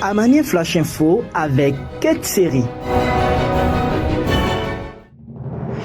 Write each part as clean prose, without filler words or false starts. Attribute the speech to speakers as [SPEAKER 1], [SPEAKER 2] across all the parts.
[SPEAKER 1] Amani Flash Info avec Kate Série.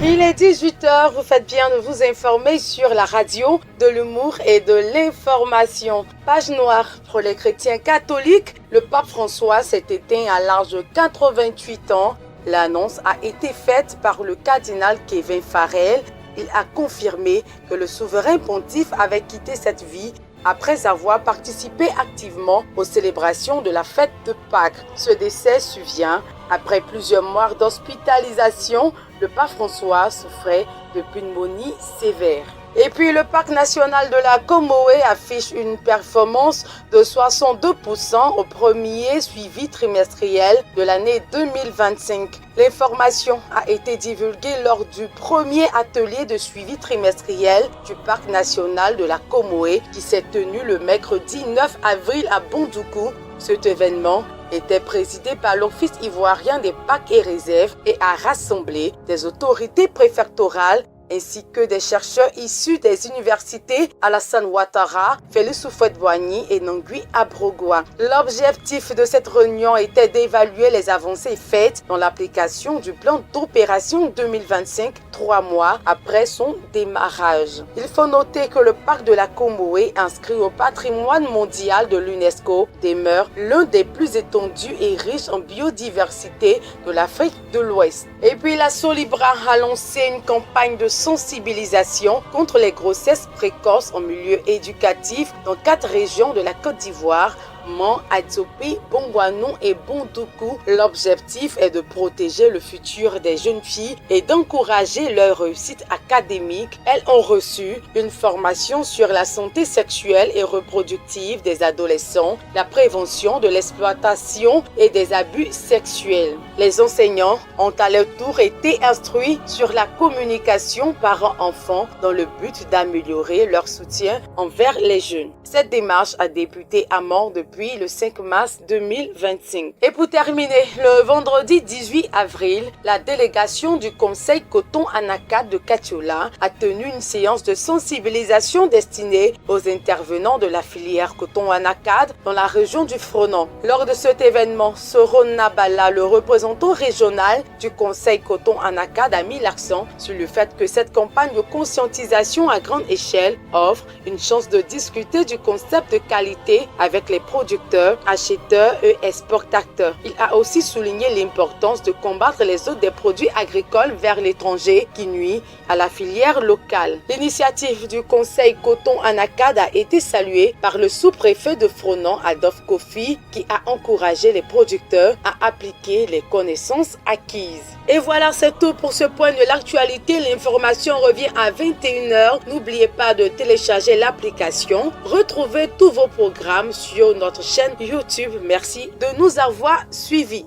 [SPEAKER 2] Il est 18h, vous faites bien de vous informer sur la radio de l'humour et de l'information. Page noire pour les chrétiens catholiques, le pape François s'est éteint à l'âge de 88 ans. L'annonce a été faite par le cardinal Kevin Farrell. Il a confirmé que le souverain pontife avait quitté cette vie après avoir participé activement aux célébrations de la fête de Pâques. Ce décès survient après plusieurs mois d'hospitalisation. Le pape François souffrait de pneumonie sévère. Et puis le parc national de la Comoé affiche une performance de 62% au premier suivi trimestriel de l'année 2025. L'information a été divulguée lors du premier atelier de suivi trimestriel du parc national de la Comoé qui s'est tenu le mercredi 9 avril à Bondoukou. Cet événement était présidé par l'Office ivoirien des parcs et réserves et a rassemblé des autorités préfectorales ainsi que des chercheurs issus des universités Alassane Ouattara, Félix Houphouët-Boigny et Nangui Abrogwa. L'objectif de cette réunion était d'évaluer les avancées faites dans l'application du plan d'opération 2025, 3 mois après son démarrage. Il faut noter que le parc de la Comoé, inscrit au patrimoine mondial de l'UNESCO, demeure l'un des plus étendus et riches en biodiversité de l'Afrique de l'Ouest. Et puis la Solibra a lancé une campagne de sensibilisation contre les grossesses précoces en milieu éducatif dans 4 régions de la Côte d'Ivoire, Man, Adzopi, Bongouanou et Bondoukou. L'objectif est de protéger le futur des jeunes filles et d'encourager leur réussite académique. Elles ont reçu une formation sur la santé sexuelle et reproductive des adolescents, la prévention de l'exploitation et des abus sexuels. Les enseignants ont à leur tour été instruits sur la communication parents-enfants dans le but d'améliorer leur soutien envers les jeunes. Cette démarche a débuté à Man depuis le 5 mars 2025. Et pour terminer, le vendredi 18 avril, la délégation du Conseil Coton Anacad de Katiola a tenu une séance de sensibilisation destinée aux intervenants de la filière Coton Anacad dans la région du Fronan. Lors de cet événement, Soro Nabala, le représentant régional du Conseil Coton Anacad, a mis l'accent sur le fait que cette campagne de conscientisation à grande échelle offre une chance de discuter du concept de qualité avec les producteurs, acheteurs et exportateurs. Il a aussi souligné l'importance de combattre les autres des produits agricoles vers l'étranger qui nuit à la filière locale. L'initiative du Conseil Coton Anacad a été saluée par le sous-préfet de Fronan, Adolphe Kofi, qui a encouragé les producteurs à appliquer les connaissances acquises. Et voilà, c'est tout pour ce point de l'actualité. L'information revient à 21h. N'oubliez pas de télécharger l'application. Retrouvez tous vos programmes sur notre chaîne YouTube. Merci de nous avoir suivis.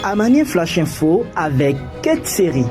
[SPEAKER 1] Amani Flash Info avec Kate Série.